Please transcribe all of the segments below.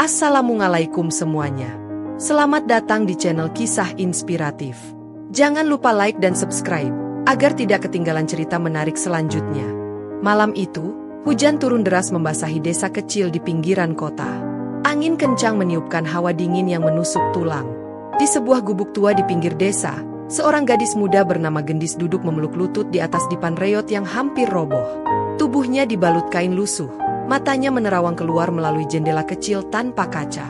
Assalamualaikum semuanya. Selamat datang di channel Kisah Inspiratif. Jangan lupa like dan subscribe, agar tidak ketinggalan cerita menarik selanjutnya. Malam itu, hujan turun deras membasahi desa kecil di pinggiran kota. Angin kencang meniupkan hawa dingin yang menusuk tulang. Di sebuah gubuk tua di pinggir desa, seorang gadis muda bernama Gendis duduk memeluk lutut di atas dipan reot yang hampir roboh. Tubuhnya dibalut kain lusuh. Matanya menerawang keluar melalui jendela kecil tanpa kaca.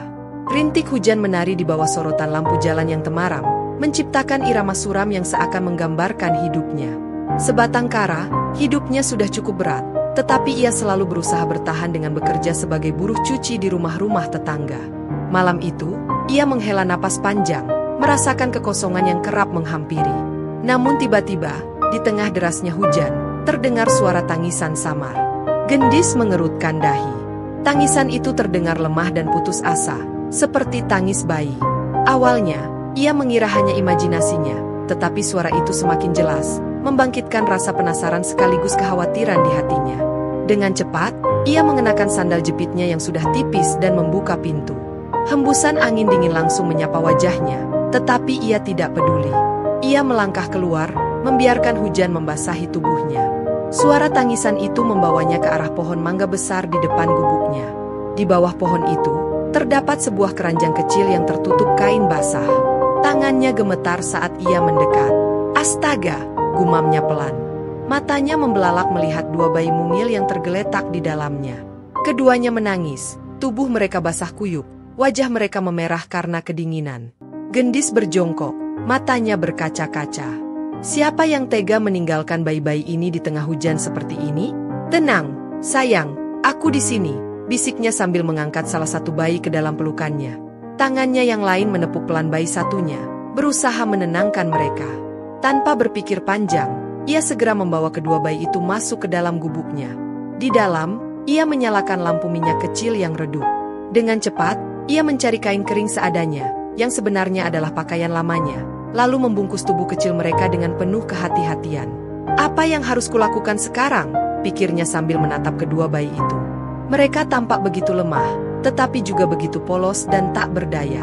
Rintik hujan menari di bawah sorotan lampu jalan yang temaram, menciptakan irama suram yang seakan menggambarkan hidupnya. Sebatang kara, hidupnya sudah cukup berat, tetapi ia selalu berusaha bertahan dengan bekerja sebagai buruh cuci di rumah-rumah tetangga. Malam itu, ia menghela napas panjang, merasakan kekosongan yang kerap menghampiri. Namun tiba-tiba, di tengah derasnya hujan, terdengar suara tangisan samar. Gendis mengerutkan dahi. Tangisan itu terdengar lemah dan putus asa, seperti tangis bayi. Awalnya, ia mengira hanya imajinasinya, tetapi suara itu semakin jelas, membangkitkan rasa penasaran sekaligus kekhawatiran di hatinya. Dengan cepat, ia mengenakan sandal jepitnya yang sudah tipis dan membuka pintu. Hembusan angin dingin langsung menyapa wajahnya, tetapi ia tidak peduli. Ia melangkah keluar, membiarkan hujan membasahi tubuhnya. Suara tangisan itu membawanya ke arah pohon mangga besar di depan gubuknya. Di bawah pohon itu, terdapat sebuah keranjang kecil yang tertutup kain basah. Tangannya gemetar saat ia mendekat. Astaga, gumamnya pelan. Matanya membelalak melihat dua bayi mungil yang tergeletak di dalamnya. Keduanya menangis, tubuh mereka basah kuyup, wajah mereka memerah karena kedinginan. Gendis berjongkok, matanya berkaca-kaca. Siapa yang tega meninggalkan bayi-bayi ini di tengah hujan seperti ini? Tenang, sayang, aku di sini, bisiknya sambil mengangkat salah satu bayi ke dalam pelukannya. Tangannya yang lain menepuk pelan bayi satunya, berusaha menenangkan mereka. Tanpa berpikir panjang, ia segera membawa kedua bayi itu masuk ke dalam gubuknya. Di dalam, ia menyalakan lampu minyak kecil yang redup. Dengan cepat, ia mencari kain kering seadanya, yang sebenarnya adalah pakaian lamanya. Lalu membungkus tubuh kecil mereka dengan penuh kehati-hatian. Apa yang harus kulakukan sekarang? Pikirnya sambil menatap kedua bayi itu. Mereka tampak begitu lemah, tetapi juga begitu polos dan tak berdaya.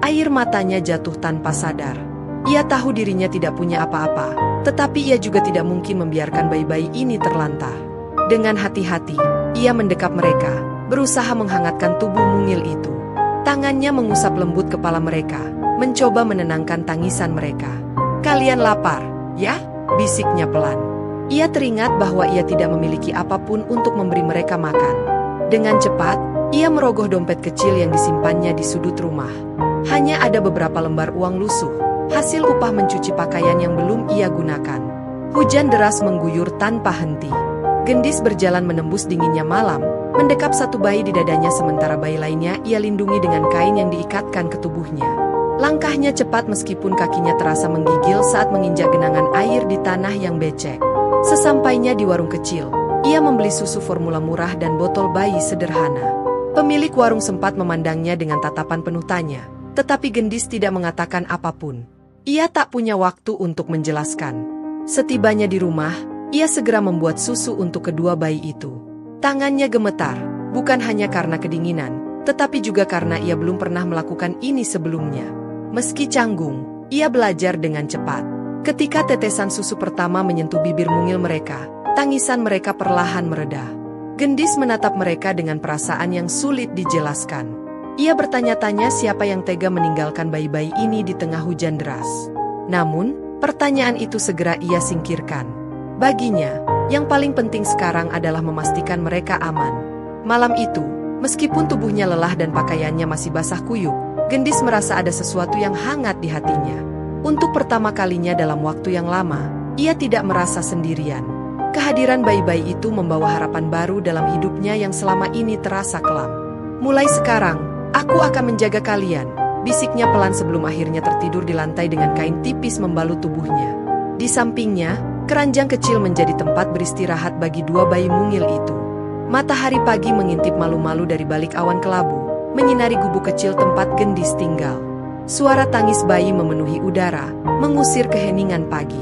Air matanya jatuh tanpa sadar. Ia tahu dirinya tidak punya apa-apa, tetapi ia juga tidak mungkin membiarkan bayi-bayi ini terlantar. Dengan hati-hati, ia mendekap mereka, berusaha menghangatkan tubuh mungil itu. Tangannya mengusap lembut kepala mereka, mencoba menenangkan tangisan mereka. Kalian lapar, ya? Bisiknya pelan. Ia teringat bahwa ia tidak memiliki apapun untuk memberi mereka makan. Dengan cepat, ia merogoh dompet kecil yang disimpannya di sudut rumah. Hanya ada beberapa lembar uang lusuh, hasil upah mencuci pakaian yang belum ia gunakan. Hujan deras mengguyur tanpa henti. Gendis berjalan menembus dinginnya malam, mendekap satu bayi di dadanya sementara bayi lainnya ia lindungi dengan kain yang diikatkan ke tubuhnya. Langkahnya cepat meskipun kakinya terasa menggigil saat menginjak genangan air di tanah yang becek. Sesampainya di warung kecil, ia membeli susu formula murah dan botol bayi sederhana. Pemilik warung sempat memandangnya dengan tatapan penuh tanya, tetapi Gendis tidak mengatakan apapun. Ia tak punya waktu untuk menjelaskan. Setibanya di rumah, ia segera membuat susu untuk kedua bayi itu. Tangannya gemetar, bukan hanya karena kedinginan, tetapi juga karena ia belum pernah melakukan ini sebelumnya. Meski canggung, ia belajar dengan cepat. Ketika tetesan susu pertama menyentuh bibir mungil mereka, tangisan mereka perlahan mereda. Gendis menatap mereka dengan perasaan yang sulit dijelaskan. Ia bertanya-tanya siapa yang tega meninggalkan bayi-bayi ini di tengah hujan deras. Namun, pertanyaan itu segera ia singkirkan. Baginya, yang paling penting sekarang adalah memastikan mereka aman. Malam itu, meskipun tubuhnya lelah dan pakaiannya masih basah kuyup, Gendis merasa ada sesuatu yang hangat di hatinya. Untuk pertama kalinya dalam waktu yang lama, ia tidak merasa sendirian. Kehadiran bayi-bayi itu membawa harapan baru dalam hidupnya yang selama ini terasa kelam. Mulai sekarang, aku akan menjaga kalian, bisiknya pelan sebelum akhirnya tertidur di lantai dengan kain tipis membalut tubuhnya. Di sampingnya, keranjang kecil menjadi tempat beristirahat bagi dua bayi mungil itu. Matahari pagi mengintip malu-malu dari balik awan kelabu, menyinari gubuk kecil tempat Gendis tinggal. Suara tangis bayi memenuhi udara, mengusir keheningan pagi.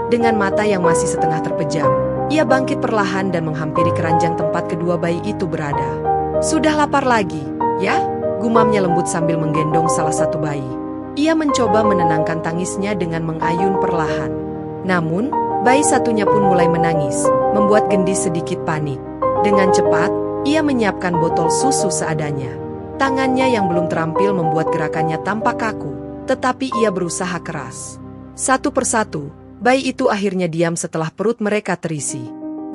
Dengan mata yang masih setengah terpejam, ia bangkit perlahan dan menghampiri keranjang tempat kedua bayi itu berada. Sudah lapar lagi, ya? gumamnya lembut sambil menggendong salah satu bayi. Ia mencoba menenangkan tangisnya dengan mengayun perlahan. Namun, bayi satunya pun mulai menangis, membuat Gendis sedikit panik. Dengan cepat, ia menyiapkan botol susu seadanya. Tangannya yang belum terampil membuat gerakannya tampak kaku, tetapi ia berusaha keras. Satu persatu, bayi itu akhirnya diam setelah perut mereka terisi.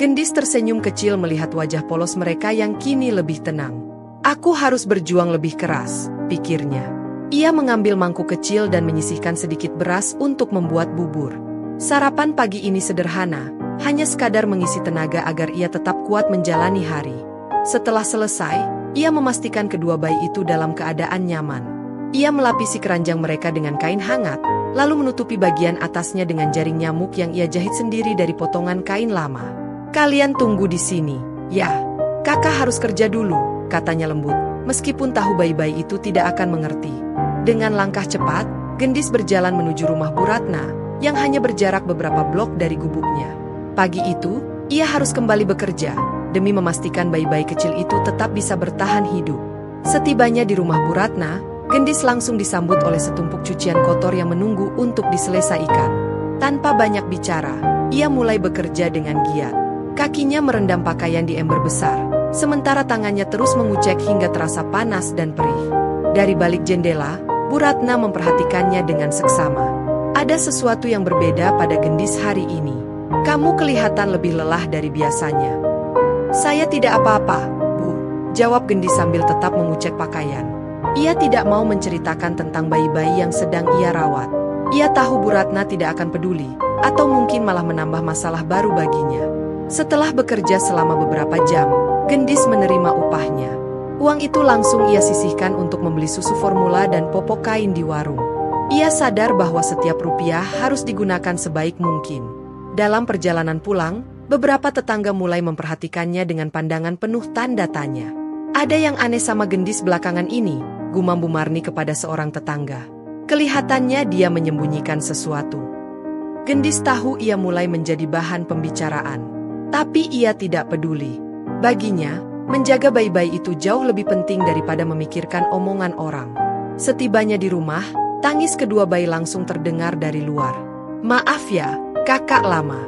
Gendis tersenyum kecil melihat wajah polos mereka yang kini lebih tenang. Aku harus berjuang lebih keras, pikirnya. Ia mengambil mangkuk kecil dan menyisihkan sedikit beras untuk membuat bubur. Sarapan pagi ini sederhana, hanya sekadar mengisi tenaga agar ia tetap kuat menjalani hari. Setelah selesai, ia memastikan kedua bayi itu dalam keadaan nyaman. Ia melapisi keranjang mereka dengan kain hangat, lalu menutupi bagian atasnya dengan jaring nyamuk yang ia jahit sendiri dari potongan kain lama. Kalian tunggu di sini, ya. Kakak harus kerja dulu, katanya lembut, meskipun tahu bayi-bayi itu tidak akan mengerti. Dengan langkah cepat, Gendis berjalan menuju rumah Bu Ratna, yang hanya berjarak beberapa blok dari gubuknya. Pagi itu, ia harus kembali bekerja, demi memastikan bayi-bayi kecil itu tetap bisa bertahan hidup. Setibanya di rumah Bu Ratna, Gendis langsung disambut oleh setumpuk cucian kotor yang menunggu untuk diselesaikan. Tanpa banyak bicara, ia mulai bekerja dengan giat. Kakinya merendam pakaian di ember besar, sementara tangannya terus mengucek hingga terasa panas dan perih. Dari balik jendela, Bu Ratna memperhatikannya dengan seksama. Ada sesuatu yang berbeda pada Gendis hari ini. Kamu kelihatan lebih lelah dari biasanya. Saya tidak apa-apa, Bu, jawab Gendis sambil tetap mengucek pakaian. Ia tidak mau menceritakan tentang bayi-bayi yang sedang ia rawat. Ia tahu Bu Ratna tidak akan peduli, atau mungkin malah menambah masalah baru baginya. Setelah bekerja selama beberapa jam, Gendis menerima upahnya. Uang itu langsung ia sisihkan untuk membeli susu formula dan popok kain di warung. Ia sadar bahwa setiap rupiah harus digunakan sebaik mungkin. Dalam perjalanan pulang, beberapa tetangga mulai memperhatikannya dengan pandangan penuh tanda tanya. Ada yang aneh sama Gendis belakangan ini, gumam Bu Marni kepada seorang tetangga. Kelihatannya dia menyembunyikan sesuatu. Gendis tahu ia mulai menjadi bahan pembicaraan. Tapi ia tidak peduli. Baginya, menjaga bayi-bayi itu jauh lebih penting daripada memikirkan omongan orang. Setibanya di rumah, tangis kedua bayi langsung terdengar dari luar. Maaf ya, kakak lama,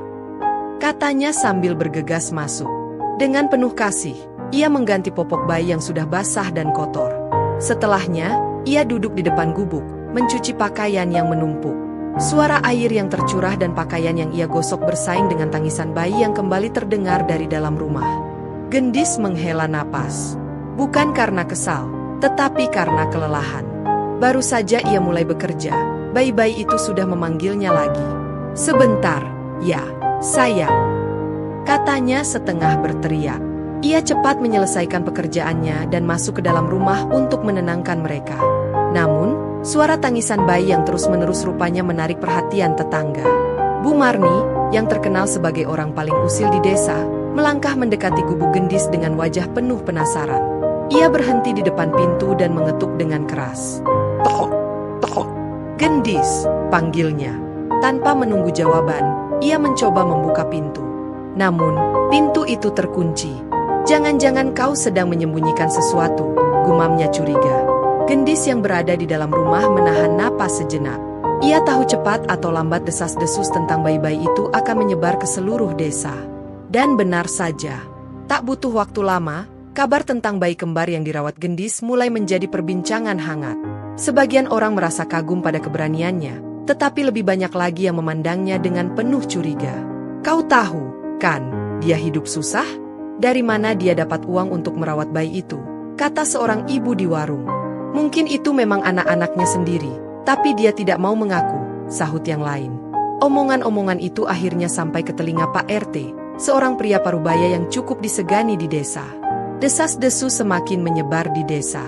katanya sambil bergegas masuk. Dengan penuh kasih, ia mengganti popok bayi yang sudah basah dan kotor. Setelahnya, ia duduk di depan gubuk, mencuci pakaian yang menumpuk. Suara air yang tercurah dan pakaian yang ia gosok bersaing dengan tangisan bayi yang kembali terdengar dari dalam rumah. Gendis menghela napas. Bukan karena kesal, tetapi karena kelelahan. Baru saja ia mulai bekerja, bayi-bayi itu sudah memanggilnya lagi. Sebentar, ya, sayang, katanya setengah berteriak. Ia cepat menyelesaikan pekerjaannya dan masuk ke dalam rumah untuk menenangkan mereka. Namun, suara tangisan bayi yang terus-menerus rupanya menarik perhatian tetangga. Bu Marni, yang terkenal sebagai orang paling usil di desa, melangkah mendekati gubuk Gendis dengan wajah penuh penasaran. Ia berhenti di depan pintu dan mengetuk dengan keras. Tok, tok. Gendis, panggilnya. Tanpa menunggu jawaban, ia mencoba membuka pintu. Namun, pintu itu terkunci. Jangan-jangan kau sedang menyembunyikan sesuatu, gumamnya curiga. Gendis yang berada di dalam rumah menahan napas sejenak. Ia tahu cepat atau lambat desas-desus tentang bayi-bayi itu akan menyebar ke seluruh desa. Dan benar saja, tak butuh waktu lama, kabar tentang bayi kembar yang dirawat Gendis mulai menjadi perbincangan hangat. Sebagian orang merasa kagum pada keberaniannya, tetapi lebih banyak lagi yang memandangnya dengan penuh curiga. Kau tahu, kan, dia hidup susah? Dari mana dia dapat uang untuk merawat bayi itu? Kata seorang ibu di warung. Mungkin itu memang anak-anaknya sendiri, tapi dia tidak mau mengaku, sahut yang lain. Omongan-omongan itu akhirnya sampai ke telinga Pak RT, seorang pria parubaya yang cukup disegani di desa. Desas-desus semakin menyebar di desa.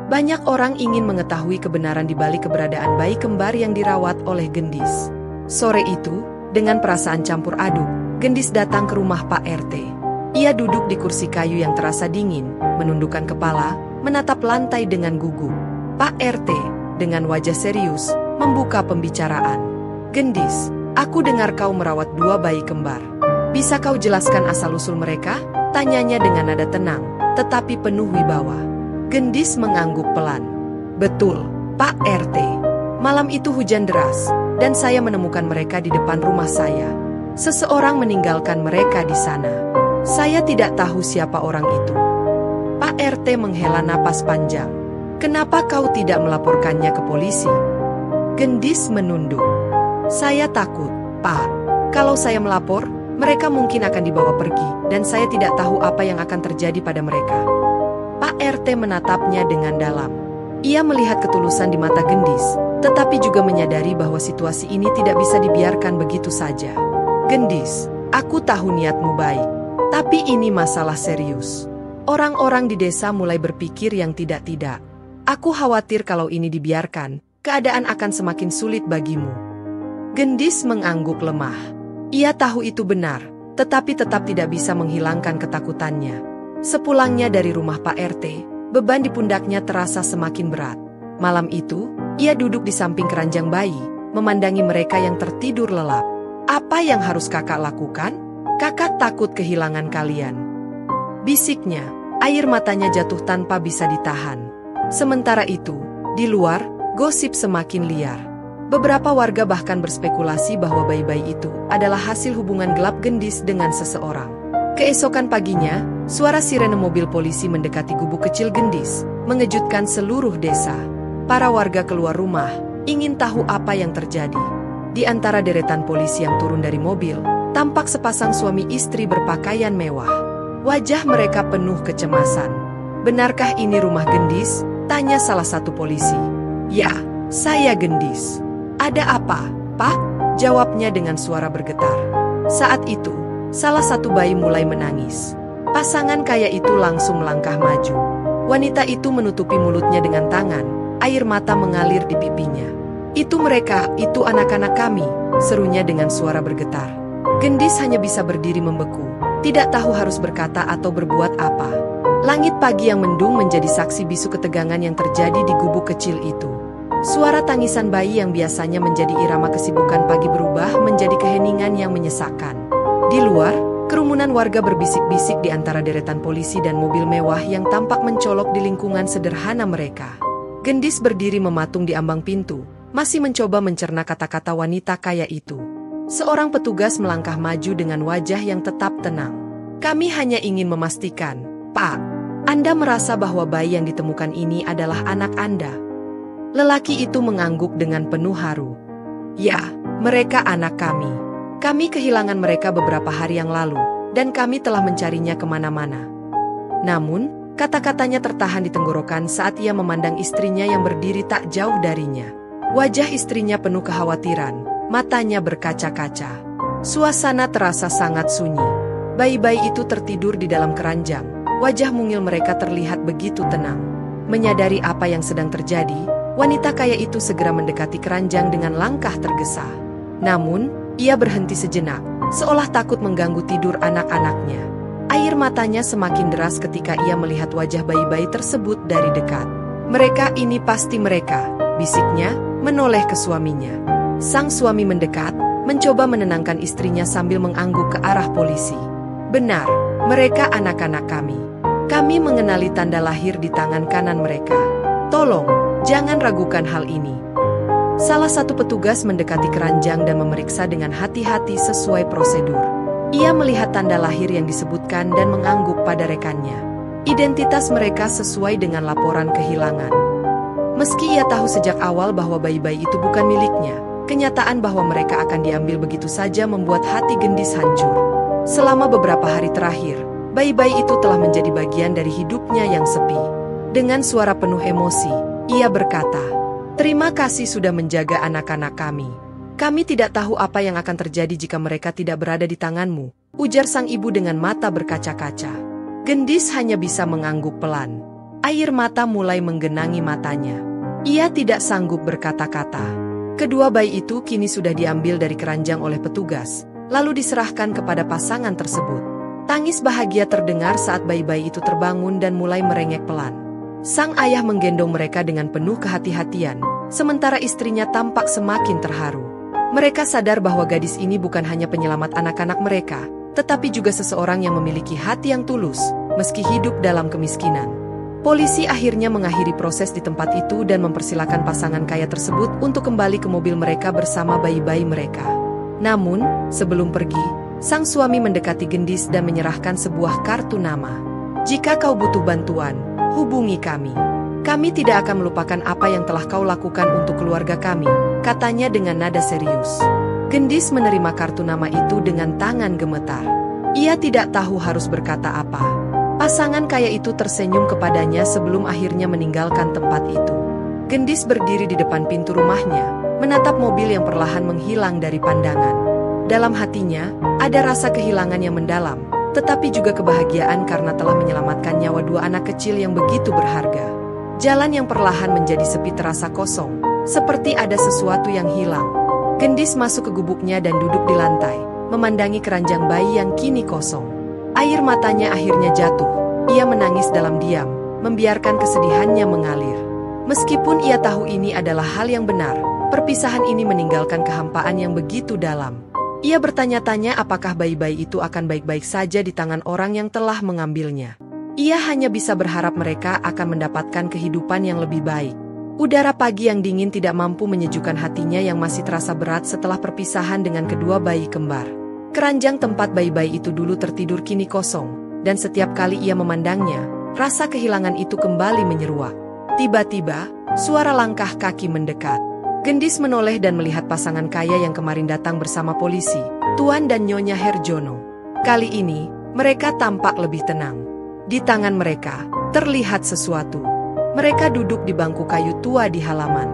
Banyak orang ingin mengetahui kebenaran di balik keberadaan bayi kembar yang dirawat oleh Gendis. Sore itu, dengan perasaan campur aduk, Gendis datang ke rumah Pak RT. Ia duduk di kursi kayu yang terasa dingin, menundukkan kepala, menatap lantai dengan gugup. Pak RT, dengan wajah serius, membuka pembicaraan. Gendis, aku dengar kau merawat 2 bayi kembar. Bisa kau jelaskan asal-usul mereka? Tanyanya dengan nada tenang, tetapi penuh wibawa. Gendis mengangguk pelan. Betul, Pak RT. Malam itu hujan deras, dan saya menemukan mereka di depan rumah saya. Seseorang meninggalkan mereka di sana. Saya tidak tahu siapa orang itu. Pak RT menghela napas panjang. Kenapa kau tidak melaporkannya ke polisi? Gendis menunduk. Saya takut, Pak. Kalau saya melapor, mereka mungkin akan dibawa pergi, dan saya tidak tahu apa yang akan terjadi pada mereka. Pak RT menatapnya dengan dalam. Ia melihat ketulusan di mata Gendis, tetapi juga menyadari bahwa situasi ini tidak bisa dibiarkan begitu saja. Gendis, aku tahu niatmu baik, tapi ini masalah serius. Orang-orang di desa mulai berpikir yang tidak-tidak. Aku khawatir kalau ini dibiarkan, keadaan akan semakin sulit bagimu. Gendis mengangguk lemah. Ia tahu itu benar, tetapi tetap tidak bisa menghilangkan ketakutannya. Sepulangnya dari rumah Pak RT, beban di pundaknya terasa semakin berat. Malam itu, ia duduk di samping keranjang bayi, memandangi mereka yang tertidur lelap. Apa yang harus kakak lakukan? Kakak takut kehilangan kalian. Bisiknya, air matanya jatuh tanpa bisa ditahan. Sementara itu, di luar, gosip semakin liar. Beberapa warga bahkan berspekulasi bahwa bayi-bayi itu adalah hasil hubungan gelap Gendis dengan seseorang. Keesokan paginya, suara sirene mobil polisi mendekati gubuk kecil Gendis, mengejutkan seluruh desa. Para warga keluar rumah, ingin tahu apa yang terjadi. Di antara deretan polisi yang turun dari mobil, tampak sepasang suami istri berpakaian mewah. Wajah mereka penuh kecemasan. Benarkah ini rumah Gendis? Tanya salah satu polisi. Ya, saya Gendis. Ada apa, Pak? Jawabnya dengan suara bergetar. Saat itu, salah satu bayi mulai menangis. Pasangan kaya itu langsung melangkah maju. Wanita itu menutupi mulutnya dengan tangan, air mata mengalir di pipinya. Itu mereka, itu anak-anak kami, serunya dengan suara bergetar. Gendis hanya bisa berdiri membeku, tidak tahu harus berkata atau berbuat apa. Langit pagi yang mendung menjadi saksi bisu ketegangan yang terjadi di gubuk kecil itu. Suara tangisan bayi yang biasanya menjadi irama kesibukan pagi berubah menjadi keheningan yang menyesakkan. Di luar, kerumunan warga berbisik-bisik di antara deretan polisi dan mobil mewah yang tampak mencolok di lingkungan sederhana mereka. Gendis berdiri mematung di ambang pintu, masih mencoba mencerna kata-kata wanita kaya itu. Seorang petugas melangkah maju dengan wajah yang tetap tenang. Kami hanya ingin memastikan, Pak, Anda merasa bahwa bayi yang ditemukan ini adalah anak Anda? Lelaki itu mengangguk dengan penuh haru. Ya, mereka anak kami. Kami kehilangan mereka beberapa hari yang lalu, dan kami telah mencarinya kemana-mana. Namun, kata-katanya tertahan di tenggorokan saat ia memandang istrinya yang berdiri tak jauh darinya. Wajah istrinya penuh kekhawatiran, matanya berkaca-kaca. Suasana terasa sangat sunyi. Bayi-bayi itu tertidur di dalam keranjang. Wajah mungil mereka terlihat begitu tenang. Menyadari apa yang sedang terjadi, wanita kaya itu segera mendekati keranjang dengan langkah tergesa. Namun, ia berhenti sejenak, seolah takut mengganggu tidur anak-anaknya. Air matanya semakin deras ketika ia melihat wajah bayi-bayi tersebut dari dekat. Mereka ini pasti mereka, bisiknya, menoleh ke suaminya. Sang suami mendekat, mencoba menenangkan istrinya sambil mengangguk ke arah polisi. Benar, mereka anak-anak kami. Kami mengenali tanda lahir di tangan kanan mereka. Tolong, jangan ragukan hal ini. Salah satu petugas mendekati keranjang dan memeriksa dengan hati-hati sesuai prosedur. Ia melihat tanda lahir yang disebutkan dan mengangguk pada rekannya. Identitas mereka sesuai dengan laporan kehilangan. Meski ia tahu sejak awal bahwa bayi-bayi itu bukan miliknya, kenyataan bahwa mereka akan diambil begitu saja membuat hati Gendis hancur. Selama beberapa hari terakhir, bayi-bayi itu telah menjadi bagian dari hidupnya yang sepi. Dengan suara penuh emosi, ia berkata, "Terima kasih sudah menjaga anak-anak kami. Kami tidak tahu apa yang akan terjadi jika mereka tidak berada di tanganmu," ujar sang ibu dengan mata berkaca-kaca. Gendis hanya bisa mengangguk pelan. Air mata mulai menggenangi matanya. Ia tidak sanggup berkata-kata. Kedua bayi itu kini sudah diambil dari keranjang oleh petugas, lalu diserahkan kepada pasangan tersebut. Tangis bahagia terdengar saat bayi-bayi itu terbangun dan mulai merengek pelan. Sang ayah menggendong mereka dengan penuh kehati-hatian, sementara istrinya tampak semakin terharu. Mereka sadar bahwa gadis ini bukan hanya penyelamat anak-anak mereka, tetapi juga seseorang yang memiliki hati yang tulus, meski hidup dalam kemiskinan. Polisi akhirnya mengakhiri proses di tempat itu dan mempersilakan pasangan kaya tersebut untuk kembali ke mobil mereka bersama bayi-bayi mereka. Namun, sebelum pergi, sang suami mendekati Gendis dan menyerahkan sebuah kartu nama. "Jika kau butuh bantuan, hubungi kami. Kami tidak akan melupakan apa yang telah kau lakukan untuk keluarga kami," katanya dengan nada serius. Gendis menerima kartu nama itu dengan tangan gemetar. Ia tidak tahu harus berkata apa. Pasangan kaya itu tersenyum kepadanya sebelum akhirnya meninggalkan tempat itu. Gendis berdiri di depan pintu rumahnya, menatap mobil yang perlahan menghilang dari pandangan. Dalam hatinya, ada rasa kehilangan yang mendalam, tetapi juga kebahagiaan karena telah menyelamatkan nyawa dua anak kecil yang begitu berharga. Jalan yang perlahan menjadi sepi terasa kosong, seperti ada sesuatu yang hilang. Gendis masuk ke gubuknya dan duduk di lantai, memandangi keranjang bayi yang kini kosong. Air matanya akhirnya jatuh. Ia menangis dalam diam, membiarkan kesedihannya mengalir. Meskipun ia tahu ini adalah hal yang benar, perpisahan ini meninggalkan kehampaan yang begitu dalam. Ia bertanya-tanya apakah bayi-bayi itu akan baik-baik saja di tangan orang yang telah mengambilnya. Ia hanya bisa berharap mereka akan mendapatkan kehidupan yang lebih baik. Udara pagi yang dingin tidak mampu menyejukkan hatinya yang masih terasa berat setelah perpisahan dengan kedua bayi kembar. Keranjang tempat bayi-bayi itu dulu tertidur kini kosong, dan setiap kali ia memandangnya, rasa kehilangan itu kembali menyeruak. Tiba-tiba, suara langkah kaki mendekat. Gendis menoleh dan melihat pasangan kaya yang kemarin datang bersama polisi, Tuan dan Nyonya Herjono. Kali ini, mereka tampak lebih tenang. Di tangan mereka, terlihat sesuatu. Mereka duduk di bangku kayu tua di halaman.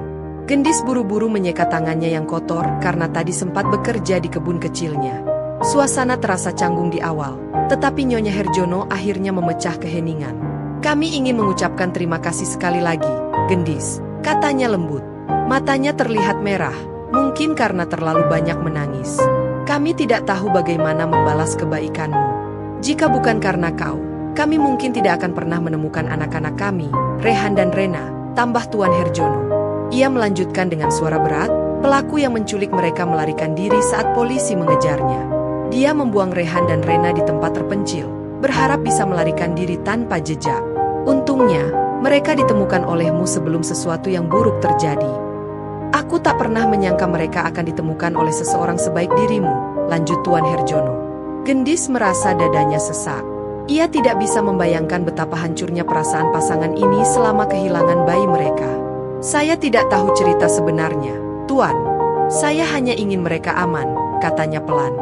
Gendis buru-buru menyeka tangannya yang kotor karena tadi sempat bekerja di kebun kecilnya. Suasana terasa canggung di awal, tetapi Nyonya Herjono akhirnya memecah keheningan. "Kami ingin mengucapkan terima kasih sekali lagi, Gendis," katanya lembut. Matanya terlihat merah, mungkin karena terlalu banyak menangis. "Kami tidak tahu bagaimana membalas kebaikanmu. Jika bukan karena kau, kami mungkin tidak akan pernah menemukan anak-anak kami, Rehan dan Rena," tambah Tuan Herjono. Ia melanjutkan dengan suara berat, pelaku yang menculik mereka melarikan diri saat polisi mengejarnya. Dia membuang Rehan dan Rena di tempat terpencil, berharap bisa melarikan diri tanpa jejak. Untungnya, mereka ditemukan olehmu sebelum sesuatu yang buruk terjadi. "Aku tak pernah menyangka mereka akan ditemukan oleh seseorang sebaik dirimu," lanjut Tuan Herjono. Gendis merasa dadanya sesak. Ia tidak bisa membayangkan betapa hancurnya perasaan pasangan ini selama kehilangan bayi mereka. "Saya tidak tahu cerita sebenarnya, Tuan. Saya hanya ingin mereka aman," katanya pelan.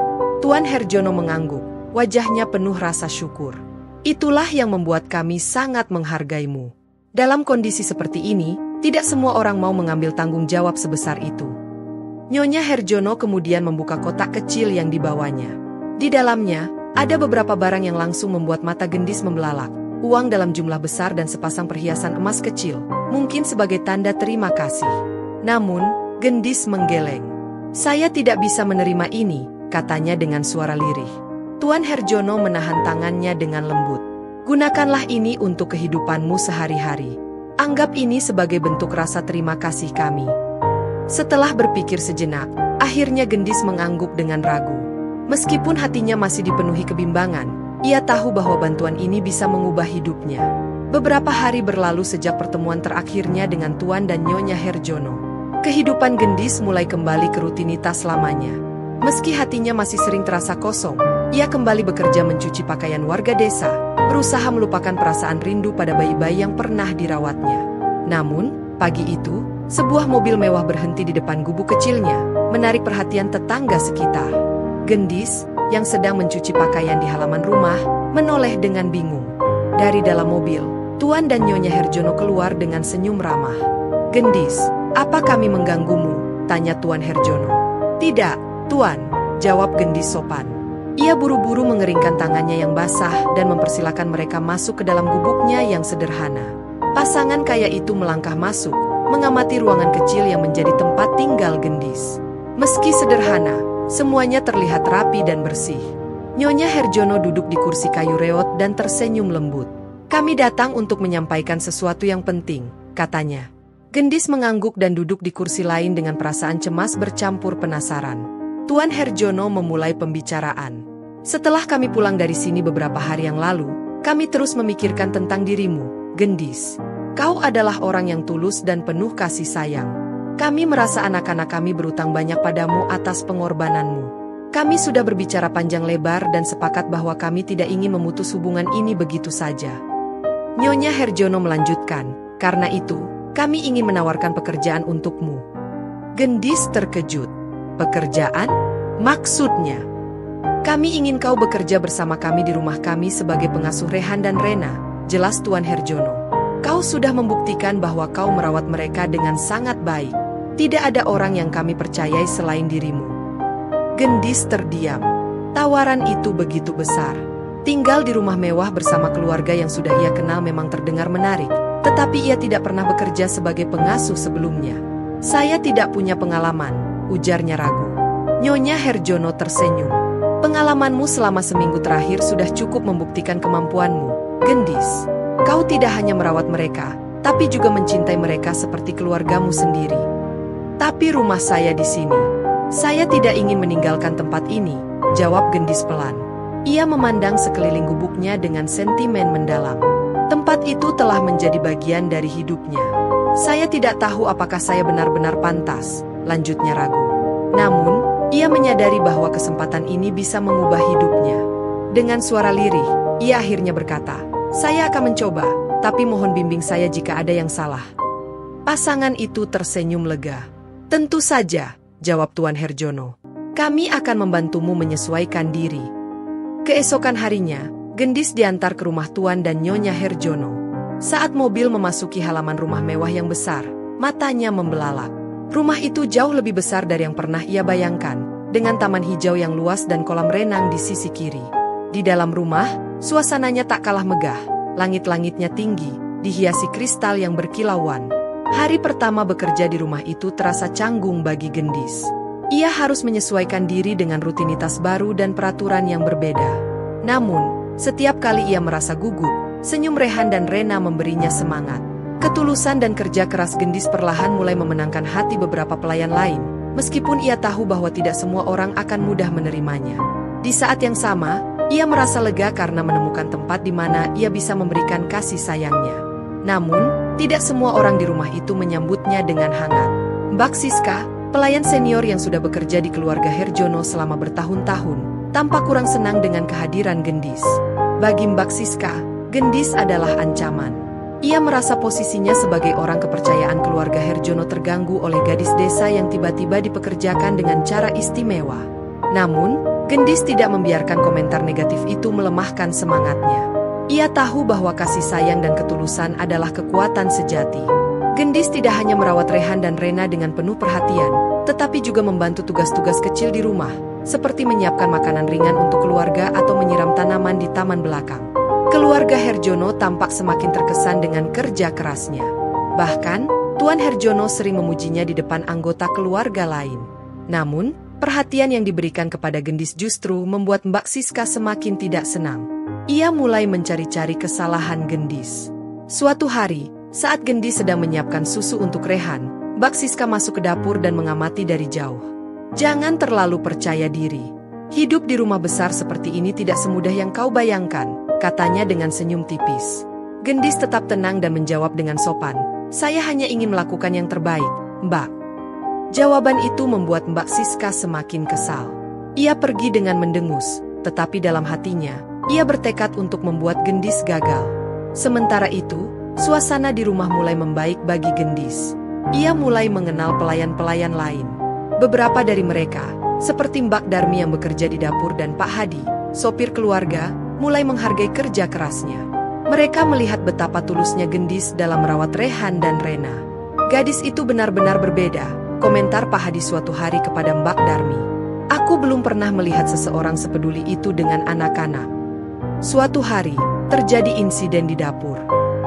Tuan Herjono mengangguk, wajahnya penuh rasa syukur. "Itulah yang membuat kami sangat menghargaimu. Dalam kondisi seperti ini, tidak semua orang mau mengambil tanggung jawab sebesar itu." Nyonya Herjono kemudian membuka kotak kecil yang dibawanya. Di dalamnya, ada beberapa barang yang langsung membuat mata Gendis membelalak. Uang dalam jumlah besar dan sepasang perhiasan emas kecil, mungkin sebagai tanda terima kasih. Namun, Gendis menggeleng. "Saya tidak bisa menerima ini," katanya dengan suara lirih. Tuan Herjono menahan tangannya dengan lembut. "Gunakanlah ini untuk kehidupanmu sehari-hari. Anggap ini sebagai bentuk rasa terima kasih kami." Setelah berpikir sejenak, akhirnya Gendis mengangguk dengan ragu. Meskipun hatinya masih dipenuhi kebimbangan, ia tahu bahwa bantuan ini bisa mengubah hidupnya. Beberapa hari berlalu sejak pertemuan terakhirnya dengan Tuan dan Nyonya Herjono. Kehidupan Gendis mulai kembali ke rutinitas lamanya. Meski hatinya masih sering terasa kosong, ia kembali bekerja mencuci pakaian warga desa, berusaha melupakan perasaan rindu pada bayi-bayi yang pernah dirawatnya. Namun, pagi itu, sebuah mobil mewah berhenti di depan gubuk kecilnya, menarik perhatian tetangga sekitar. Gendis, yang sedang mencuci pakaian di halaman rumah, menoleh dengan bingung. Dari dalam mobil, Tuan dan Nyonya Herjono keluar dengan senyum ramah. "Gendis, apa kami mengganggumu?" tanya Tuan Herjono. "Tidak, Tuan," jawab Gendis sopan. Ia buru-buru mengeringkan tangannya yang basah dan mempersilakan mereka masuk ke dalam gubuknya yang sederhana. Pasangan kaya itu melangkah masuk, mengamati ruangan kecil yang menjadi tempat tinggal Gendis. Meski sederhana, semuanya terlihat rapi dan bersih. Nyonya Herjono duduk di kursi kayu reot dan tersenyum lembut. "Kami datang untuk menyampaikan sesuatu yang penting," katanya. Gendis mengangguk dan duduk di kursi lain dengan perasaan cemas bercampur penasaran. Tuan Herjono memulai pembicaraan. "Setelah kami pulang dari sini beberapa hari yang lalu, kami terus memikirkan tentang dirimu, Gendis, kau adalah orang yang tulus dan penuh kasih sayang. Kami merasa anak-anak kami berutang banyak padamu atas pengorbananmu. Kami sudah berbicara panjang lebar dan sepakat bahwa kami tidak ingin memutus hubungan ini begitu saja. Nyonya Herjono melanjutkan, karena itu, kami ingin menawarkan pekerjaan untukmu. Gendis terkejut. Pekerjaan? Maksudnya? Kami ingin kau bekerja bersama kami di rumah kami sebagai pengasuh Rehan dan Rena, jelas Tuan Herjono. Kau sudah membuktikan bahwa kau merawat mereka dengan sangat baik. Tidak ada orang yang kami percayai selain dirimu. Gendis terdiam. Tawaran itu begitu besar. Tinggal di rumah mewah bersama keluarga yang sudah ia kenal memang terdengar menarik, tetapi ia tidak pernah bekerja sebagai pengasuh sebelumnya. Saya tidak punya pengalaman, ujarnya ragu. Nyonya Herjono tersenyum. Pengalamanmu selama seminggu terakhir sudah cukup membuktikan kemampuanmu, Gendis. Kau tidak hanya merawat mereka, tapi juga mencintai mereka seperti keluargamu sendiri. Tapi rumah saya di sini. Saya tidak ingin meninggalkan tempat ini, jawab Gendis pelan. Ia memandang sekeliling gubuknya dengan sentimen mendalam. Tempat itu telah menjadi bagian dari hidupnya. Saya tidak tahu apakah saya benar-benar pantas, lanjutnya ragu. Namun, ia menyadari bahwa kesempatan ini bisa mengubah hidupnya. Dengan suara lirih, ia akhirnya berkata, saya akan mencoba, tapi mohon bimbing saya jika ada yang salah. Pasangan itu tersenyum lega. Tentu saja, jawab Tuan Herjono. Kami akan membantumu menyesuaikan diri. Keesokan harinya, Gendis diantar ke rumah Tuan dan Nyonya Herjono. Saat mobil memasuki halaman rumah mewah yang besar, matanya membelalak. Rumah itu jauh lebih besar dari yang pernah ia bayangkan, dengan taman hijau yang luas dan kolam renang di sisi kiri. Di dalam rumah, suasananya tak kalah megah. Langit-langitnya tinggi, dihiasi kristal yang berkilauan. Hari pertama bekerja di rumah itu terasa canggung bagi Gendis. Ia harus menyesuaikan diri dengan rutinitas baru dan peraturan yang berbeda. Namun, setiap kali ia merasa gugup, senyum Rehan dan Rena memberinya semangat. Ketulusan dan kerja keras Gendis perlahan mulai memenangkan hati beberapa pelayan lain, meskipun ia tahu bahwa tidak semua orang akan mudah menerimanya. Di saat yang sama, ia merasa lega karena menemukan tempat di mana ia bisa memberikan kasih sayangnya. Namun, tidak semua orang di rumah itu menyambutnya dengan hangat. Mbak Siska, pelayan senior yang sudah bekerja di keluarga Herjono selama bertahun-tahun, tampak kurang senang dengan kehadiran Gendis. Bagi Mbak Siska, Gendis adalah ancaman. Ia merasa posisinya sebagai orang kepercayaan keluarga Herjono terganggu oleh gadis desa yang tiba-tiba dipekerjakan dengan cara istimewa. Namun, Gendis tidak membiarkan komentar negatif itu melemahkan semangatnya. Ia tahu bahwa kasih sayang dan ketulusan adalah kekuatan sejati. Gendis tidak hanya merawat Rehan dan Rena dengan penuh perhatian, tetapi juga membantu tugas-tugas kecil di rumah, seperti menyiapkan makanan ringan untuk keluarga atau menyiram tanaman di taman belakang. Keluarga Herjono tampak semakin terkesan dengan kerja kerasnya. Bahkan, Tuan Herjono sering memujinya di depan anggota keluarga lain. Namun, perhatian yang diberikan kepada Gendis justru membuat Mbak Siska semakin tidak senang. Ia mulai mencari-cari kesalahan Gendis. Suatu hari, saat Gendis sedang menyiapkan susu untuk Rehan, Mbak Siska masuk ke dapur dan mengamati dari jauh. Jangan terlalu percaya diri. Hidup di rumah besar seperti ini tidak semudah yang kau bayangkan, katanya dengan senyum tipis. Gendis tetap tenang dan menjawab dengan sopan, saya hanya ingin melakukan yang terbaik, Mbak. Jawaban itu membuat Mbak Siska semakin kesal. Ia pergi dengan mendengus, tetapi dalam hatinya, ia bertekad untuk membuat Gendis gagal. Sementara itu, suasana di rumah mulai membaik bagi Gendis. Ia mulai mengenal pelayan-pelayan lain. Beberapa dari mereka, seperti Mbak Darmi yang bekerja di dapur dan Pak Hadi, sopir keluarga, mulai menghargai kerja kerasnya. Mereka melihat betapa tulusnya Gendis dalam merawat Rehan dan Rena. Gadis itu benar-benar berbeda, komentar Pak Hadi suatu hari kepada Mbak Darmi. Aku belum pernah melihat seseorang sepeduli itu dengan anak-anak. Suatu hari, terjadi insiden di dapur.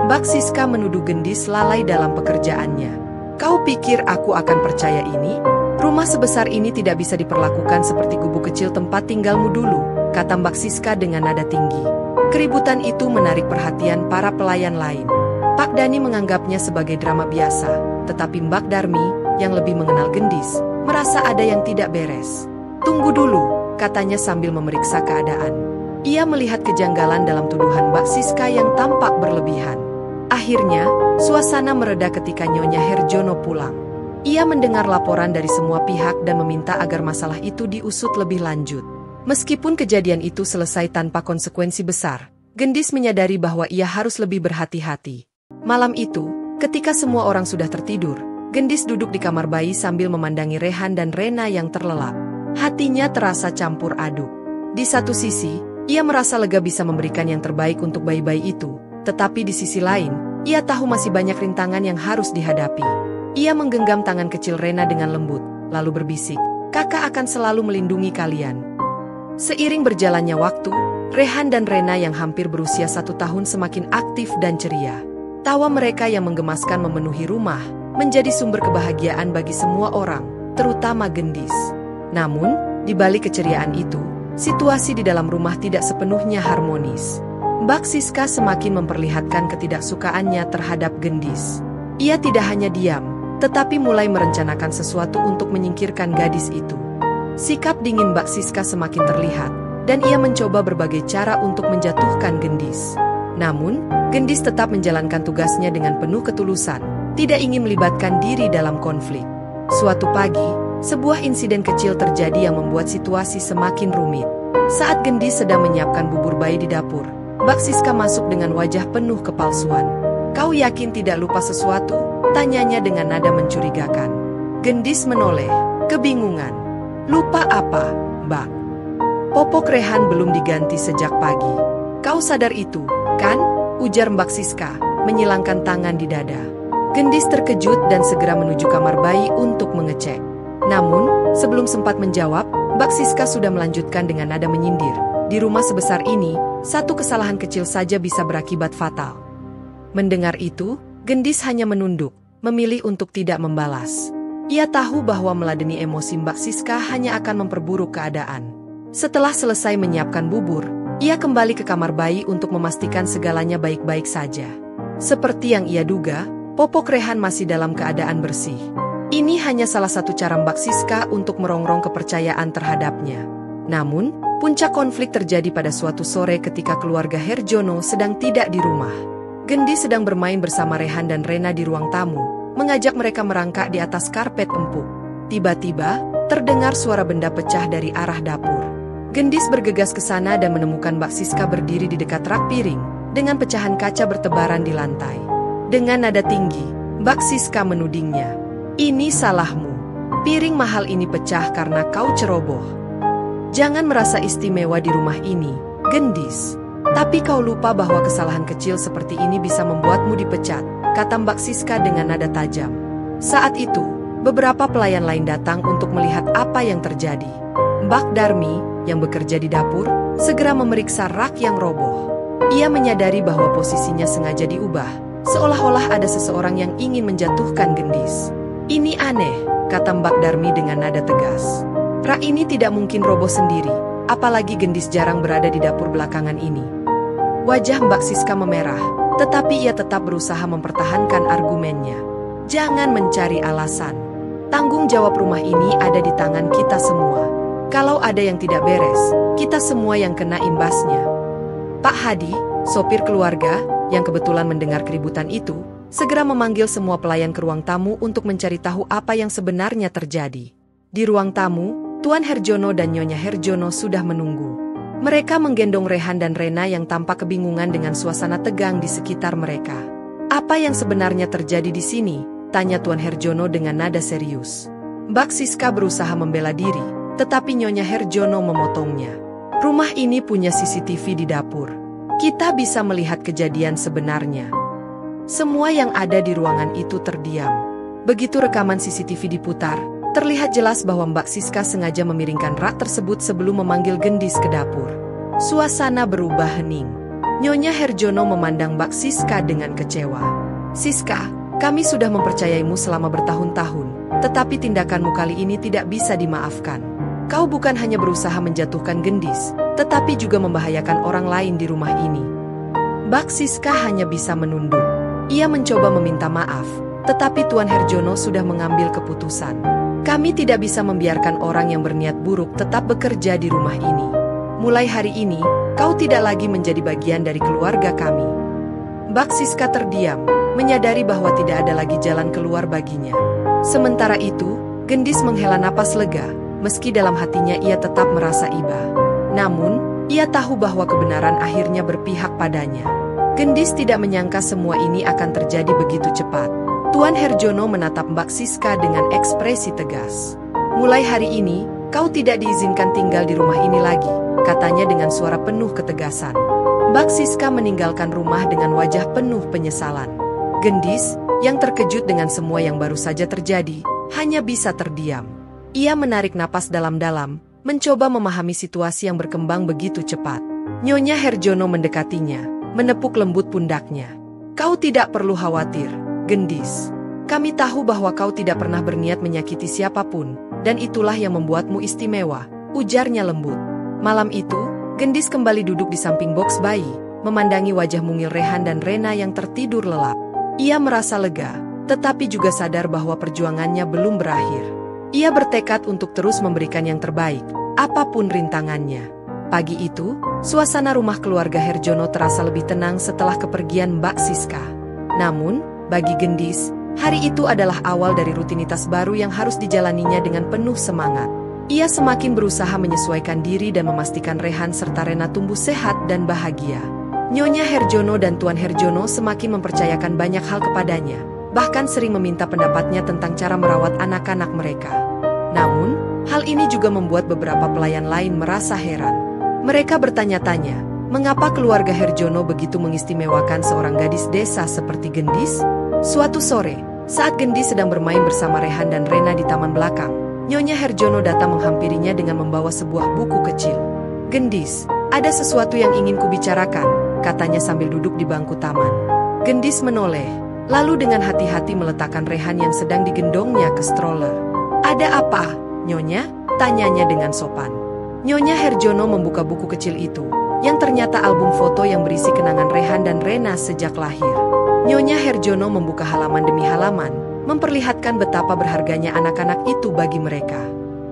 Mbak Siska menuduh Gendis lalai dalam pekerjaannya. Kau pikir aku akan percaya ini? Rumah sebesar ini tidak bisa diperlakukan seperti gubuk kecil tempat tinggalmu dulu, kata Mbak Siska dengan nada tinggi. Keributan itu menarik perhatian para pelayan lain. Pak Dani menganggapnya sebagai drama biasa, tetapi Mbak Darmi, yang lebih mengenal Gendis, merasa ada yang tidak beres. Tunggu dulu, katanya sambil memeriksa keadaan. Ia melihat kejanggalan dalam tuduhan Mbak Siska yang tampak berlebihan. Akhirnya, suasana mereda ketika Nyonya Herjono pulang. Ia mendengar laporan dari semua pihak dan meminta agar masalah itu diusut lebih lanjut. Meskipun kejadian itu selesai tanpa konsekuensi besar, Gendis menyadari bahwa ia harus lebih berhati-hati. Malam itu, ketika semua orang sudah tertidur, Gendis duduk di kamar bayi sambil memandangi Rehan dan Rena yang terlelap. Hatinya terasa campur aduk. Di satu sisi, ia merasa lega bisa memberikan yang terbaik untuk bayi-bayi itu. Tetapi di sisi lain, ia tahu masih banyak rintangan yang harus dihadapi. Ia menggenggam tangan kecil Rena dengan lembut, lalu berbisik, "Kakak akan selalu melindungi kalian." Seiring berjalannya waktu, Rehan dan Rena yang hampir berusia 1 tahun semakin aktif dan ceria. Tawa mereka yang menggemaskan memenuhi rumah, menjadi sumber kebahagiaan bagi semua orang, terutama Gendis. Namun, di balik keceriaan itu, situasi di dalam rumah tidak sepenuhnya harmonis. Mbak Siska semakin memperlihatkan ketidaksukaannya terhadap Gendis. Ia tidak hanya diam, tetapi mulai merencanakan sesuatu untuk menyingkirkan gadis itu. Sikap dingin Mbak Siska semakin terlihat, dan ia mencoba berbagai cara untuk menjatuhkan Gendis. Namun, Gendis tetap menjalankan tugasnya dengan penuh ketulusan, tidak ingin melibatkan diri dalam konflik. Suatu pagi, sebuah insiden kecil terjadi yang membuat situasi semakin rumit. Saat Gendis sedang menyiapkan bubur bayi di dapur, Mbak Siska masuk dengan wajah penuh kepalsuan. "Kau yakin tidak lupa sesuatu?" tanyanya dengan nada mencurigakan. Gendis menoleh, kebingungan. "Lupa apa, Mbak? Popok Rehan belum diganti sejak pagi. Kau sadar itu, kan?" ujar Mbak Siska, menyilangkan tangan di dada. Gendis terkejut dan segera menuju kamar bayi untuk mengecek. Namun, sebelum sempat menjawab, Mbak Siska sudah melanjutkan dengan nada menyindir. "Di rumah sebesar ini, satu kesalahan kecil saja bisa berakibat fatal." Mendengar itu, Gendis hanya menunduk, memilih untuk tidak membalas. Ia tahu bahwa meladeni emosi Mbak Siska hanya akan memperburuk keadaan. Setelah selesai menyiapkan bubur, ia kembali ke kamar bayi untuk memastikan segalanya baik-baik saja. Seperti yang ia duga, popok Rehan masih dalam keadaan bersih. Ini hanya salah satu cara Mbak Siska untuk merongrong kepercayaan terhadapnya. Namun, puncak konflik terjadi pada suatu sore ketika keluarga Herjono sedang tidak di rumah. Gendis sedang bermain bersama Rehan dan Rena di ruang tamu, mengajak mereka merangkak di atas karpet empuk. Tiba-tiba, terdengar suara benda pecah dari arah dapur. Gendis bergegas ke sana dan menemukan Mbak Siska berdiri di dekat rak piring, dengan pecahan kaca bertebaran di lantai. Dengan nada tinggi, Mbak Siska menudingnya. "Ini salahmu. Piring mahal ini pecah karena kau ceroboh. Jangan merasa istimewa di rumah ini, Gendis. Tapi kau lupa bahwa kesalahan kecil seperti ini bisa membuatmu dipecat," kata Mbak Siska dengan nada tajam. Saat itu, beberapa pelayan lain datang untuk melihat apa yang terjadi. Mbak Darmi, yang bekerja di dapur, segera memeriksa rak yang roboh. Ia menyadari bahwa posisinya sengaja diubah, seolah-olah ada seseorang yang ingin menjatuhkan Gendis. "Ini aneh," kata Mbak Darmi dengan nada tegas. "Rak ini tidak mungkin roboh sendiri, apalagi Gendis jarang berada di dapur belakangan ini." Wajah Mbak Siska memerah, tetapi ia tetap berusaha mempertahankan argumennya. "Jangan mencari alasan. Tanggung jawab rumah ini ada di tangan kita semua. Kalau ada yang tidak beres, kita semua yang kena imbasnya." Pak Hadi, sopir keluarga, yang kebetulan mendengar keributan itu, segera memanggil semua pelayan ke ruang tamu untuk mencari tahu apa yang sebenarnya terjadi. Di ruang tamu, Tuan Herjono dan Nyonya Herjono sudah menunggu. Mereka menggendong Rehan dan Rena yang tampak kebingungan dengan suasana tegang di sekitar mereka. "Apa yang sebenarnya terjadi di sini?" tanya Tuan Herjono dengan nada serius. Mbak Siska berusaha membela diri, tetapi Nyonya Herjono memotongnya. "Rumah ini punya CCTV di dapur. Kita bisa melihat kejadian sebenarnya." Semua yang ada di ruangan itu terdiam. Begitu rekaman CCTV diputar, terlihat jelas bahwa Mbak Siska sengaja memiringkan rak tersebut sebelum memanggil Gendis ke dapur. Suasana berubah hening. Nyonya Herjono memandang Mbak Siska dengan kecewa. "Siska, kami sudah mempercayaimu selama bertahun-tahun, tetapi tindakanmu kali ini tidak bisa dimaafkan. Kau bukan hanya berusaha menjatuhkan Gendis, tetapi juga membahayakan orang lain di rumah ini." Mbak Siska hanya bisa menunduk. Ia mencoba meminta maaf, tetapi Tuan Herjono sudah mengambil keputusan. "Kami tidak bisa membiarkan orang yang berniat buruk tetap bekerja di rumah ini. Mulai hari ini, kau tidak lagi menjadi bagian dari keluarga kami." Mbak Siska terdiam, menyadari bahwa tidak ada lagi jalan keluar baginya. Sementara itu, Gendis menghela napas lega, meski dalam hatinya ia tetap merasa iba. Namun, ia tahu bahwa kebenaran akhirnya berpihak padanya. Gendis tidak menyangka semua ini akan terjadi begitu cepat. Tuan Herjono menatap Mbak Siska dengan ekspresi tegas. "Mulai hari ini, kau tidak diizinkan tinggal di rumah ini lagi," katanya dengan suara penuh ketegasan. Mbak Siska meninggalkan rumah dengan wajah penuh penyesalan. Gendis, yang terkejut dengan semua yang baru saja terjadi, hanya bisa terdiam. Ia menarik napas dalam-dalam, mencoba memahami situasi yang berkembang begitu cepat. Nyonya Herjono mendekatinya, menepuk lembut pundaknya. "Kau tidak perlu khawatir, Gendis. Kami tahu bahwa kau tidak pernah berniat menyakiti siapapun, dan itulah yang membuatmu istimewa," ujarnya lembut. Malam itu, Gendis kembali duduk di samping box bayi, memandangi wajah mungil Rehan dan Rena yang tertidur lelap. Ia merasa lega, tetapi juga sadar bahwa perjuangannya belum berakhir. Ia bertekad untuk terus memberikan yang terbaik, apapun rintangannya. Pagi itu, suasana rumah keluarga Herjono terasa lebih tenang setelah kepergian Mbak Siska. Namun, bagi Gendis, hari itu adalah awal dari rutinitas baru yang harus dijalaninya dengan penuh semangat. Ia semakin berusaha menyesuaikan diri dan memastikan Rehan serta Rena tumbuh sehat dan bahagia. Nyonya Herjono dan Tuan Herjono semakin mempercayakan banyak hal kepadanya, bahkan sering meminta pendapatnya tentang cara merawat anak-anak mereka. Namun, hal ini juga membuat beberapa pelayan lain merasa heran. Mereka bertanya-tanya, mengapa keluarga Herjono begitu mengistimewakan seorang gadis desa seperti Gendis? Suatu sore, saat Gendis sedang bermain bersama Rehan dan Rena di taman belakang, Nyonya Herjono datang menghampirinya dengan membawa sebuah buku kecil. "Gendis, ada sesuatu yang ingin kubicarakan," katanya sambil duduk di bangku taman. Gendis menoleh, lalu dengan hati-hati meletakkan Rehan yang sedang digendongnya ke stroller. "Ada apa, Nyonya?" tanyanya dengan sopan. Nyonya Herjono membuka buku kecil itu, yang ternyata album foto yang berisi kenangan Rehan dan Rena sejak lahir. Nyonya Herjono membuka halaman demi halaman, memperlihatkan betapa berharganya anak-anak itu bagi mereka.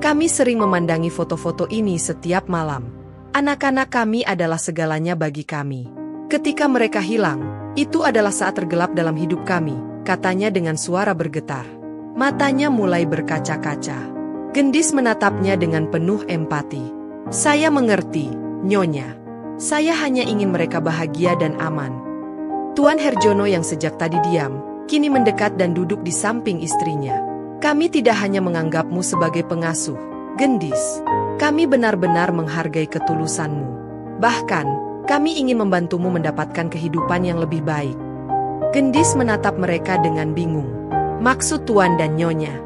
"Kami sering memandangi foto-foto ini setiap malam. Anak-anak kami adalah segalanya bagi kami. Ketika mereka hilang, itu adalah saat tergelap dalam hidup kami," katanya dengan suara bergetar. Matanya mulai berkaca-kaca. Gendis menatapnya dengan penuh empati. "Saya mengerti, Nyonya. Saya hanya ingin mereka bahagia dan aman." Tuan Herjono yang sejak tadi diam, kini mendekat dan duduk di samping istrinya. "Kami tidak hanya menganggapmu sebagai pengasuh, Gendis. Kami benar-benar menghargai ketulusanmu. Bahkan, kami ingin membantumu mendapatkan kehidupan yang lebih baik." Gendis menatap mereka dengan bingung. "Maksud Tuan dan Nyonya?"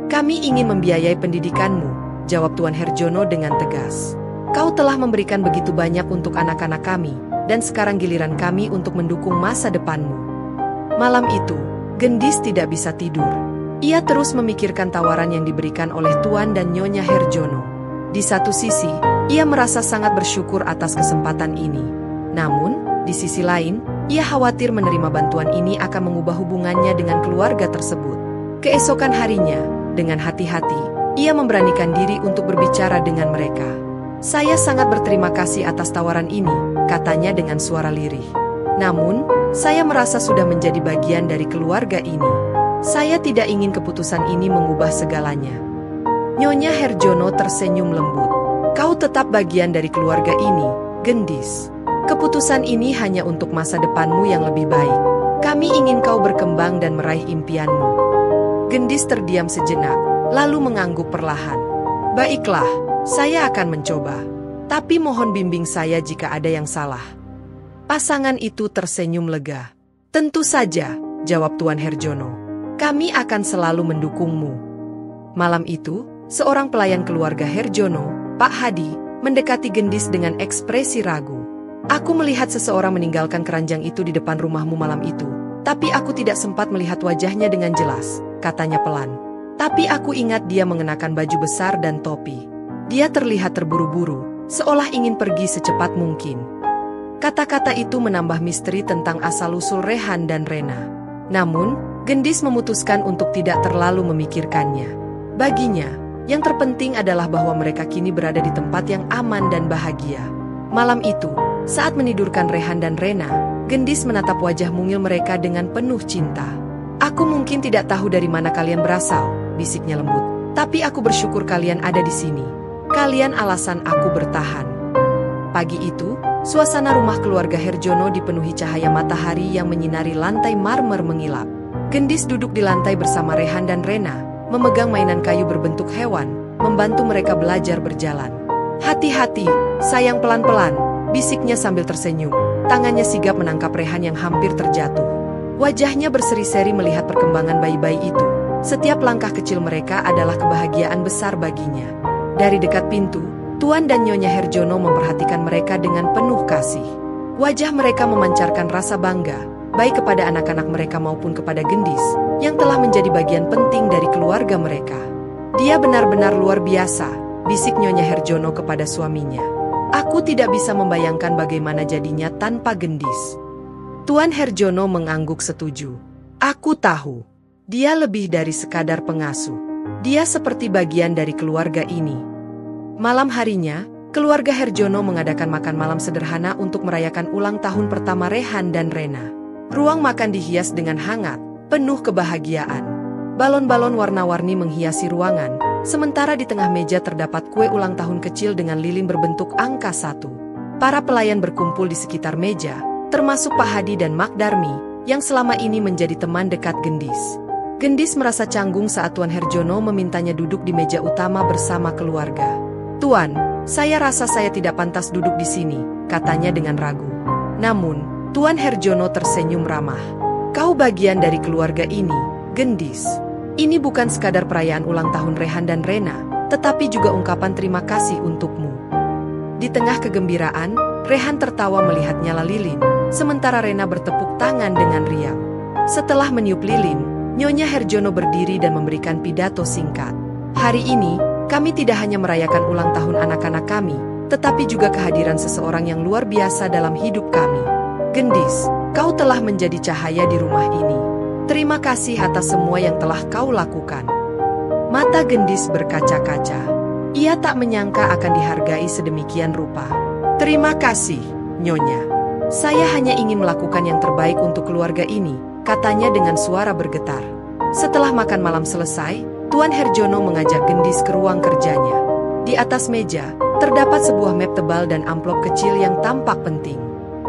"Kami ingin membiayai pendidikanmu," jawab Tuan Herjono dengan tegas. "Kau telah memberikan begitu banyak untuk anak-anak kami, dan sekarang giliran kami untuk mendukung masa depanmu." Malam itu, Gendis tidak bisa tidur. Ia terus memikirkan tawaran yang diberikan oleh Tuan dan Nyonya Herjono. Di satu sisi, ia merasa sangat bersyukur atas kesempatan ini. Namun, di sisi lain, ia khawatir menerima bantuan ini akan mengubah hubungannya dengan keluarga tersebut. Keesokan harinya, dengan hati-hati, ia memberanikan diri untuk berbicara dengan mereka. "Saya sangat berterima kasih atas tawaran ini," katanya dengan suara lirih. "Namun, saya merasa sudah menjadi bagian dari keluarga ini. Saya tidak ingin keputusan ini mengubah segalanya." Nyonya Herjono tersenyum lembut. "Kau tetap bagian dari keluarga ini, Gendis. Keputusan ini hanya untuk masa depanmu yang lebih baik. Kami ingin kau berkembang dan meraih impianmu." Gendis terdiam sejenak, lalu mengangguk perlahan. "Baiklah, saya akan mencoba. Tapi mohon bimbing saya jika ada yang salah." Pasangan itu tersenyum lega. "Tentu saja," jawab Tuan Herjono. "Kami akan selalu mendukungmu." Malam itu, seorang pelayan keluarga Herjono, Pak Hadi, mendekati Gendis dengan ekspresi ragu. "Aku melihat seseorang meninggalkan keranjang itu di depan rumahmu malam itu, tapi aku tidak sempat melihat wajahnya dengan jelas," katanya pelan. "Tapi aku ingat dia mengenakan baju besar dan topi. Dia terlihat terburu-buru, seolah ingin pergi secepat mungkin." Kata-kata itu menambah misteri tentang asal-usul Rehan dan Rena. Namun, Gendis memutuskan untuk tidak terlalu memikirkannya. Baginya, yang terpenting adalah bahwa mereka kini berada di tempat yang aman dan bahagia. Malam itu, saat menidurkan Rehan dan Rena, Gendis menatap wajah mungil mereka dengan penuh cinta. Aku mungkin tidak tahu dari mana kalian berasal, bisiknya lembut. Tapi aku bersyukur kalian ada di sini. Kalian alasan aku bertahan. Pagi itu, suasana rumah keluarga Herjono dipenuhi cahaya matahari yang menyinari lantai marmer mengilap. Gendis duduk di lantai bersama Rehan dan Rena, memegang mainan kayu berbentuk hewan, membantu mereka belajar berjalan. Hati-hati, sayang pelan-pelan, bisiknya sambil tersenyum. Tangannya sigap menangkap Rehan yang hampir terjatuh. Wajahnya berseri-seri melihat perkembangan bayi-bayi itu. Setiap langkah kecil mereka adalah kebahagiaan besar baginya. Dari dekat pintu, Tuan dan Nyonya Herjono memperhatikan mereka dengan penuh kasih. Wajah mereka memancarkan rasa bangga, baik kepada anak-anak mereka maupun kepada Gendis, yang telah menjadi bagian penting dari keluarga mereka. Dia benar-benar luar biasa, bisik Nyonya Herjono kepada suaminya. Aku tidak bisa membayangkan bagaimana jadinya tanpa Gendis. Tuan Herjono mengangguk setuju. Aku tahu, dia lebih dari sekadar pengasuh. Dia seperti bagian dari keluarga ini. Malam harinya, keluarga Herjono mengadakan makan malam sederhana untuk merayakan ulang tahun pertama Rehan dan Rena. Ruang makan dihias dengan hangat, penuh kebahagiaan. Balon-balon warna-warni menghiasi ruangan, sementara di tengah meja terdapat kue ulang tahun kecil dengan lilin berbentuk angka 1. Para pelayan berkumpul di sekitar meja, termasuk Pak Hadi dan Mak Darmi, yang selama ini menjadi teman dekat Gendis. Gendis merasa canggung saat Tuan Herjono memintanya duduk di meja utama bersama keluarga. Tuan, saya rasa saya tidak pantas duduk di sini, katanya dengan ragu. Namun, Tuan Herjono tersenyum ramah. Kau bagian dari keluarga ini, Gendis. Ini bukan sekadar perayaan ulang tahun Rehan dan Rena, tetapi juga ungkapan terima kasih untukmu. Di tengah kegembiraan, Rehan tertawa melihat nyala lilin, sementara Rena bertepuk tangan dengan riang. Setelah meniup lilin, Nyonya Herjono berdiri dan memberikan pidato singkat. Hari ini, kami tidak hanya merayakan ulang tahun anak-anak kami, tetapi juga kehadiran seseorang yang luar biasa dalam hidup kami. Gendis, kau telah menjadi cahaya di rumah ini. Terima kasih atas semua yang telah kau lakukan. Mata Gendis berkaca-kaca. Ia tak menyangka akan dihargai sedemikian rupa. Terima kasih, Nyonya. Saya hanya ingin melakukan yang terbaik untuk keluarga ini, katanya dengan suara bergetar. Setelah makan malam selesai, Tuan Herjono mengajak Gendis ke ruang kerjanya. Di atas meja, terdapat sebuah map tebal dan amplop kecil yang tampak penting.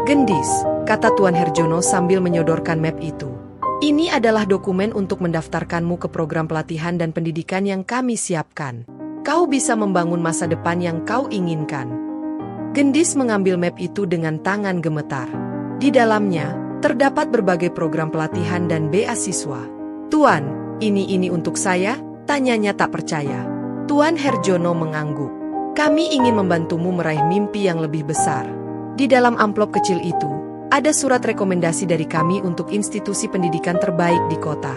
Gendis, kata Tuan Herjono sambil menyodorkan map itu. Ini adalah dokumen untuk mendaftarkanmu ke program pelatihan dan pendidikan yang kami siapkan. Kau bisa membangun masa depan yang kau inginkan. Gendis mengambil map itu dengan tangan gemetar. Di dalamnya, terdapat berbagai program pelatihan dan beasiswa. Tuan, ini untuk saya? Tanyanya tak percaya. Tuan Herjono mengangguk. Kami ingin membantumu meraih mimpi yang lebih besar. Di dalam amplop kecil itu, ada surat rekomendasi dari kami untuk institusi pendidikan terbaik di kota.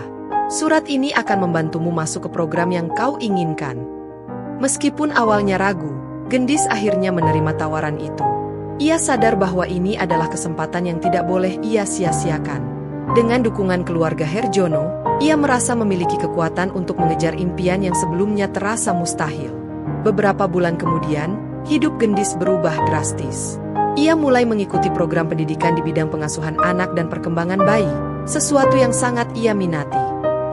Surat ini akan membantumu masuk ke program yang kau inginkan. Meskipun awalnya ragu, Gendis akhirnya menerima tawaran itu. Ia sadar bahwa ini adalah kesempatan yang tidak boleh ia sia-siakan. Dengan dukungan keluarga Herjono, ia merasa memiliki kekuatan untuk mengejar impian yang sebelumnya terasa mustahil. Beberapa bulan kemudian, hidup Gendis berubah drastis. Ia mulai mengikuti program pendidikan di bidang pengasuhan anak dan perkembangan bayi, sesuatu yang sangat ia minati.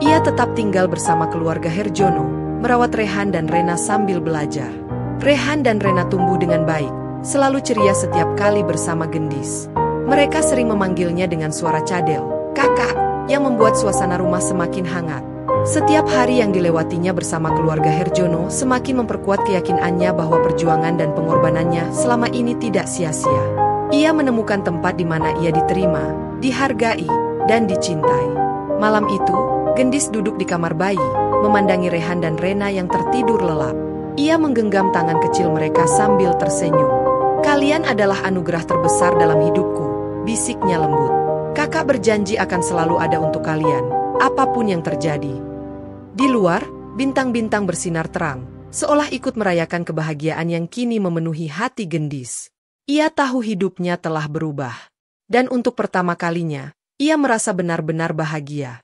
Ia tetap tinggal bersama keluarga Herjono, merawat Rehan dan Rena sambil belajar. Rehan dan Rena tumbuh dengan baik, selalu ceria setiap kali bersama Gendis. Mereka sering memanggilnya dengan suara cadel, "Kakak," yang membuat suasana rumah semakin hangat. Setiap hari yang dilewatinya bersama keluarga Herjono semakin memperkuat keyakinannya bahwa perjuangan dan pengorbanannya selama ini tidak sia-sia. Ia menemukan tempat di mana ia diterima, dihargai, dan dicintai. Malam itu, Gendis duduk di kamar bayi, memandangi Rehan dan Rena yang tertidur lelap. Ia menggenggam tangan kecil mereka sambil tersenyum. "Kalian adalah anugerah terbesar dalam hidupku," bisiknya lembut. "Kakak berjanji akan selalu ada untuk kalian, apapun yang terjadi." Di luar, bintang-bintang bersinar terang, seolah ikut merayakan kebahagiaan yang kini memenuhi hati Gendis. Ia tahu hidupnya telah berubah. Dan untuk pertama kalinya, ia merasa benar-benar bahagia.